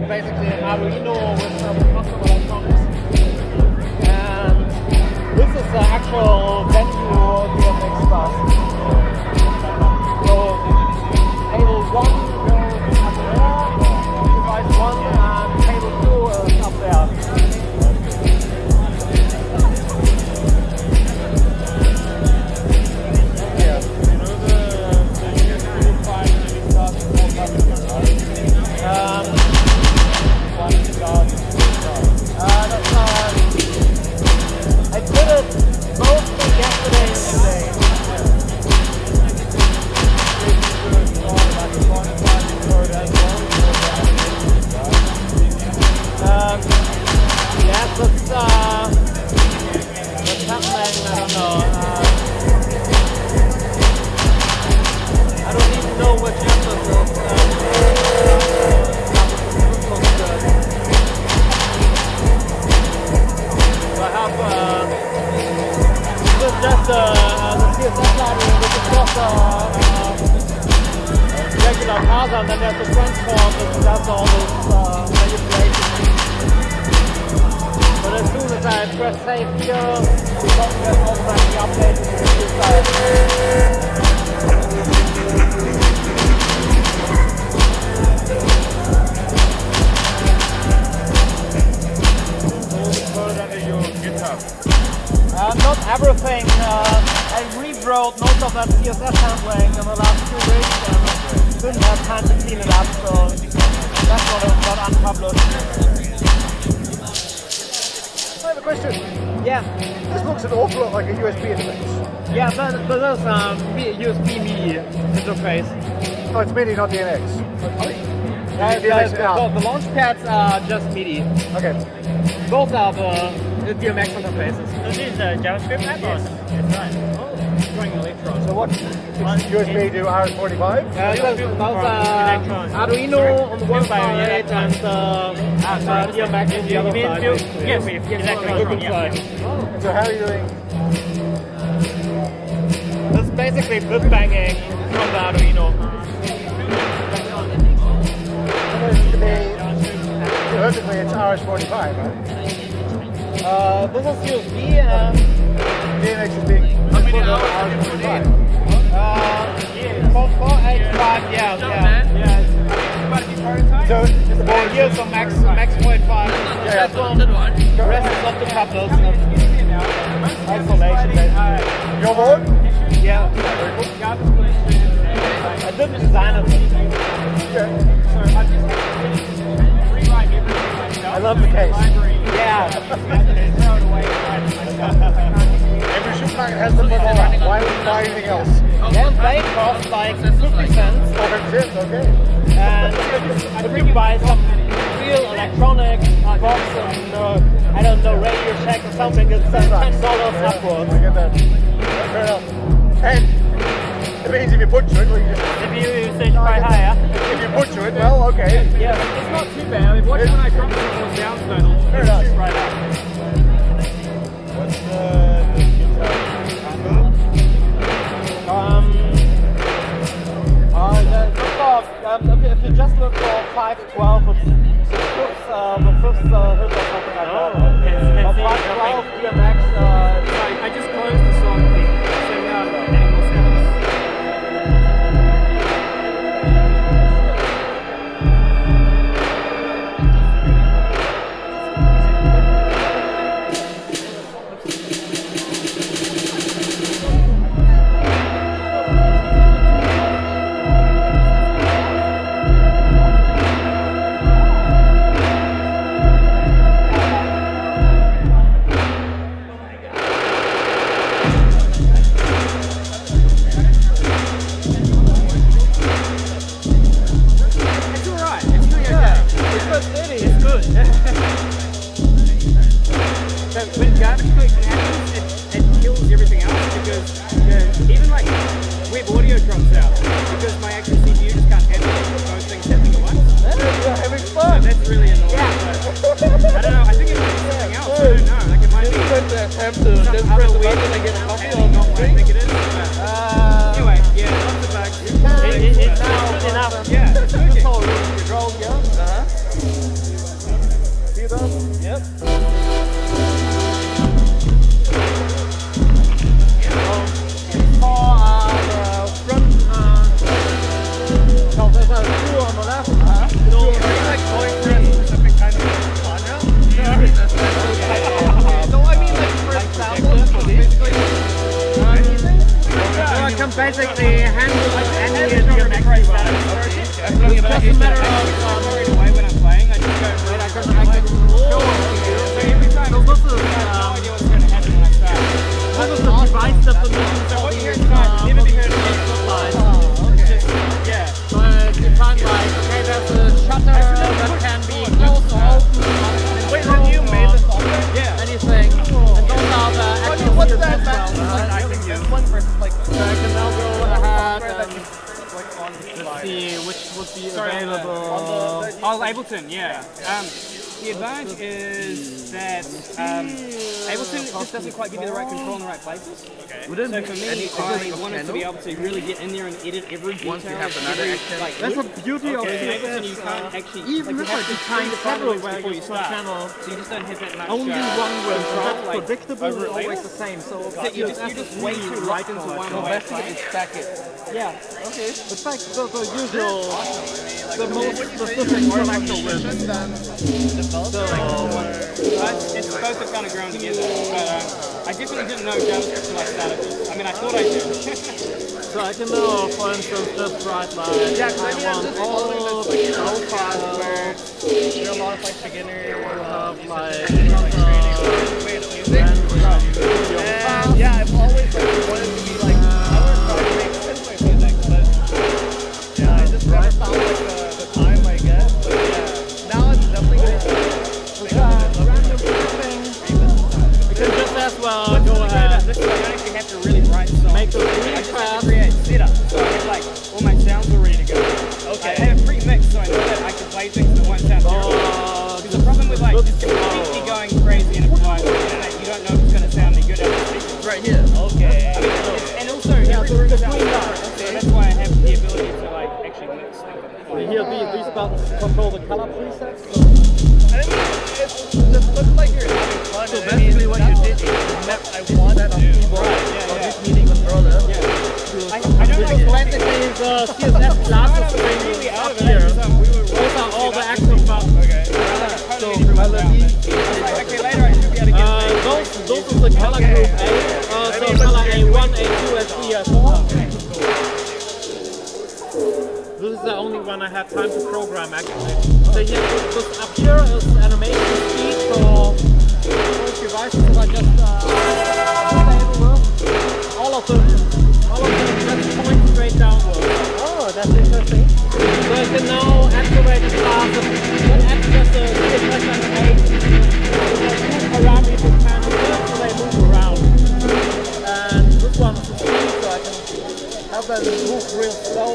basically an Arduino with some custom electronics. And this is the actual venue DMX stuff. So cable 1 goes up there, device 1, and cable 2 is up there. I did it mostly yesterday and today. Yes, what's happening? I don't know. I don't even know which episode. I have this is just the CSS library, which is just regular parser, and then there's the transform, which does all this manipulation. But as soon as I press save here, the button gets automatically updated to the new side. Not everything. I rewrote most of that CSS handling in the last 2 weeks and didn't have time to clean it up, so that's what got unpublished. I have a question. Yeah. This looks an awful lot like a USB interface. Yeah, but there's USB MIDI interface. Oh, it's MIDI, not DMX. The launch pads are just MIDI. Okay. Both are the DMX interfaces. This is a JavaScript app? Yes. That's right. Drawing electrons. So what? USB to RS-45? Arduino on the one side and DMX on the other side. Yes, electrons. side. So how are you doing? That's basically flip banging from the Arduino. Theoretically, it's RS-45, right? This is USB and DMX is being many put on hours RS-45. for 485, yeah. So Here's some max 0.5. That's one. The rest is up to couples. Isolation. your board? Yeah. I didn't design it. I love the case. Yeah. Every shoe packet has them with all that. Why would you buy anything else? Then they cost like 50 cents. Oh, that's it, okay. And if you buy some real electronic box and I don't know, Radio Shack or something, it's $10 upwards. I get that. Fair enough. And it means if you butcher it, well, you just... If you use it by higher. If you butcher it, well, okay. Yeah, it's not too bad. I mean, watch when I drop some more sounds though, it'll Fair enough. shoot right up. What's the if you just look for 512, it's the fifth hit or something like that. But 512 DMX, I just closed the song thing, so now I'm adding more sounds. The advantage is that Ableton just doesn't quite give you the right control in the right places. Okay. So for me, I wanted to be able to really get in there and edit every detail. Once you have another action. That's the beauty of Ableton. You can't actually even if I define several where you start channel, so you just don't have that much. Only one will that's predictable, always the same. So you just way too right into one way. Stack it. Yeah. Okay. It's like the usual, the most specific actual version. So it's supposed to kind of grown together, but I definitely didn't know JavaScript until I started this. I mean, I thought I did. So I can know, for instance, just write like I want all profiles where you know, a lot of like beginners have like and yeah, I've always like wanted to be like I want to try to make synthwave music, but yeah, I just never found like the time, I guess. But yeah, now I'm definitely gonna random thing. You can just as well go ahead. This is why I don't actually have to really write songs. Make the I just have to create setup. So I have like all my sounds are ready to go. Okay. I have a pre-mix, so I know that I can play things that won't sound terrible. Because the problem with like just completely going crazy and applying on the internet, you don't know if it's going to sound here, these buttons control the color presets. It just looks like you're having fun. So basically what you did is you mapped I want that on keyboard on this MIDI controller. I don't know. Basically the CSS classes really up here. Those are all the actual buttons. Okay. So melody. Okay, later I should be able to get those are the color group A. So color A1, A2, A3, A4. This is the only one I had time to program actually. So here, this up here is animation speed for both devices, but just all of them just point straight downward. Oh, that's interesting. So I can now activate the class and access the CSS animation. There's two parameters can so they move around. And this one is the speed, so I can have them move real slow.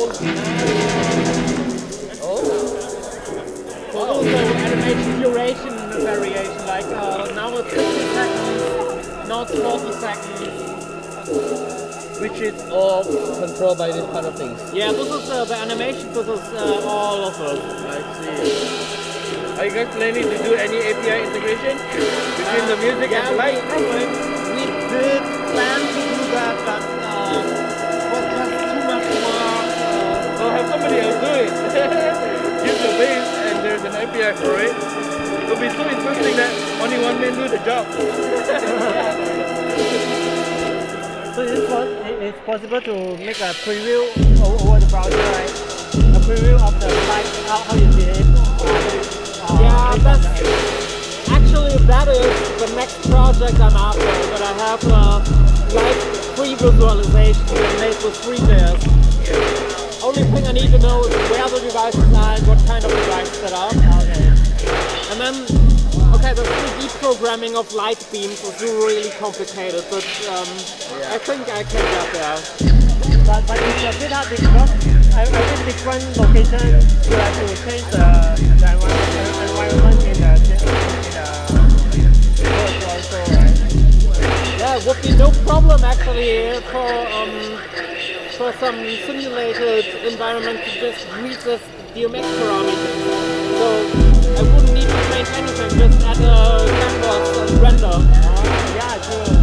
So also animation duration variation, like now it's 50 seconds, now it's 40 seconds. Which is all controlled by this kind of things. Yeah, this is the animation, this is all of it. I see. Are you guys planning to do any API integration between the music and the light? We did plan to do that, but was just too much work. So have somebody else do it. Use the bass and there's an API for it. It'll be so interesting that only one man do the job. So it's possible to make a preview over the browser, right? A preview of the light, how you behave. Yeah, that's actually that is the next project I'm after. That I have light pre-visualization made with 3 layers. Only thing I need to know is where the devices are and what kind of device set up. Okay. And then, okay, the 3D programming of light beams is really complicated, but I think I can get there. But it's a bit hard because I think different locations you have to change the environment in the also, right? Yeah, it would be no problem actually for some simulated environment to just read this DMX parameter. So I wouldn't need to change anything, just add a canvas and render. Yeah, sure.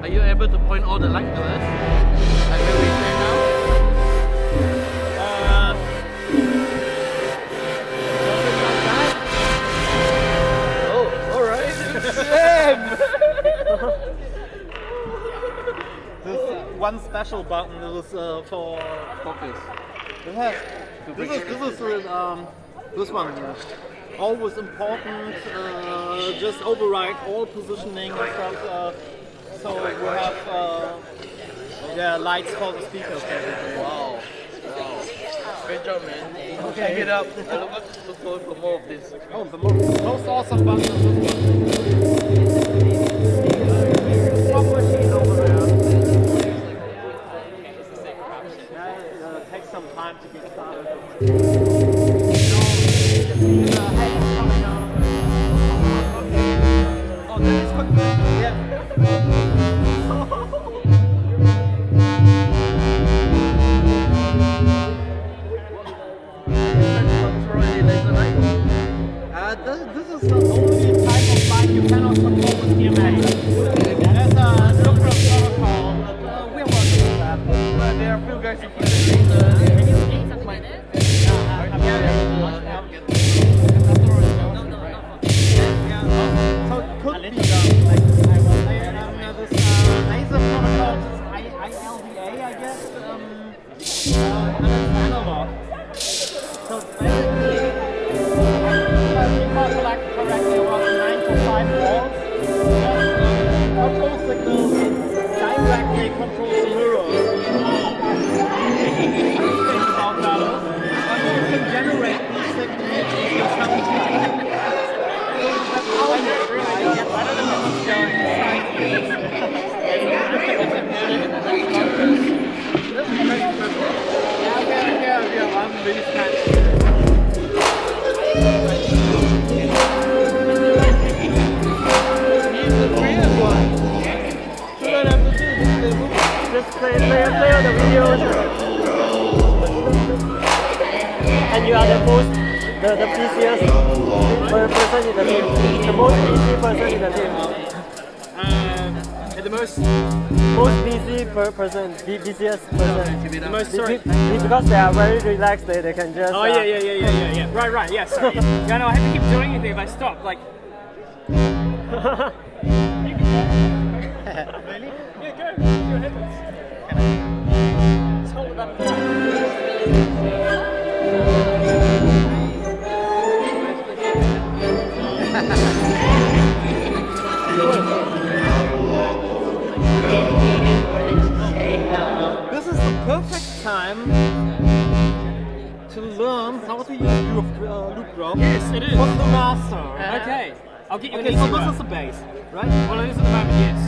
Are you able to point all the light to us? Like where we stand now? Oh, alright. This one special button is for focus. This one. Always important. Just override all positioning and stuff. So we have lights for the speakers. Wow. Great job, man. Okay. Keep it up. I look forward for more of this. Oh, the most awesome button is this one. Swap machine over there. Yeah, it takes some time to get started. Oh, that is quick. Yeah. This is the only type of light you cannot control with DMX. There's a different protocol, but we're working with that. There are a few guys who play the So it could be done. Like this laser protocol is ILDA, I guess. And it's analog. So basically, if I recall correctly, about 9 to 5 volts. Control signals directly control the mirrors. Think about that. And you can generate these signals with your sound. So that's how you get better than Just play all the videos. And you are the most, the busiest person in the team. The most busy person in the team. The most busy person, busiest person. The most, sorry. Because they are very relaxed, they can just... Oh, yeah. Right, yeah, sorry. Yeah, no, I have to keep doing anything if I stop, like... Really? Yeah, go. Your headphones. Just hold it up. This is the perfect time to learn how to use loop drop. Yes, it is. For the master. Okay. I'll get you an Okay, easy so one. this is the base, right? Well, it is at the moment, yes.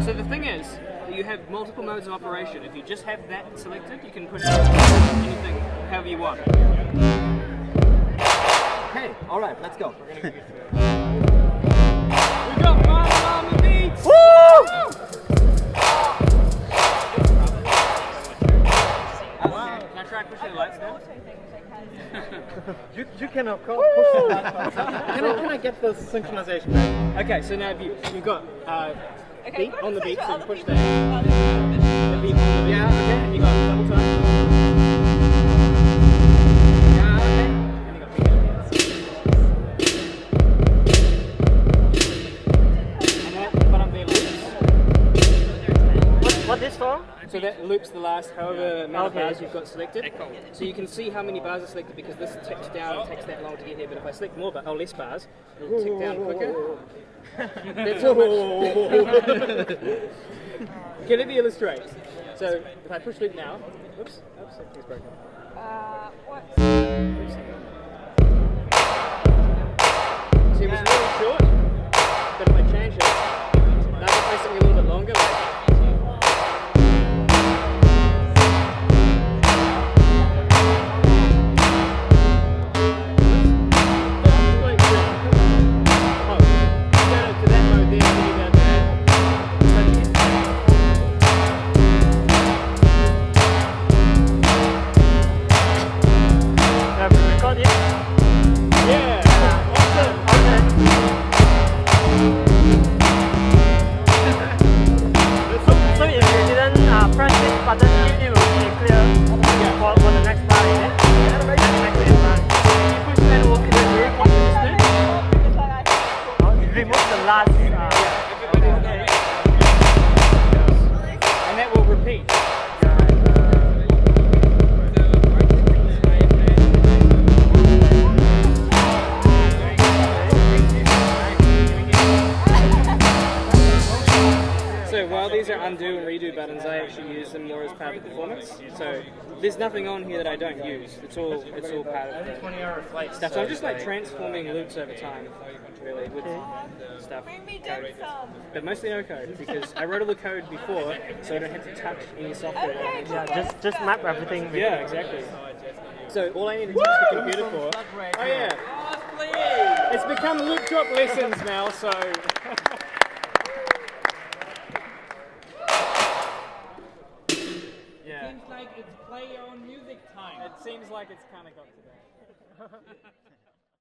So the thing is, that you have multiple modes of operation. If you just have that selected, you can push anything however you want. Okay, alright, let's go. We got Marvel on the beats! Woo! Can I try pushing the lights now? You can of course push the lights. Can I get the synchronization back? Okay, so now you've got beat on the beat, so you push that. The beat on the beat. Yeah, okay. And you got double time. Yeah, okay. And you got beat on the And that button there loops. What is for? So that loops the last however many Okay. bars you've got selected. So you can see how many bars are selected because this ticks down and takes that long to get here. But if I select more, less bars, it'll tick down quicker. That's how much. Okay, let me illustrate. So if I push loop now, oops, it's broken. What? See, it was really short, but if I change it, now if I play something a little bit longer, and that will repeat. So while these are undo and redo buttons, I actually use them more as part of the performance. So there's nothing on here that I don't use. It's all part of the stuff. So I'm just like transforming loops over time, really, with stuff. Code. But mostly no code because I wrote all the code before, so I don't have to touch any software. Yeah, just map everything. Yeah, exactly. So all I need to touch the computer for. Oh yeah. It's become loop drop lessons now, so. Yeah. Seems like it's play your own music time. It seems like it's kind of got to that.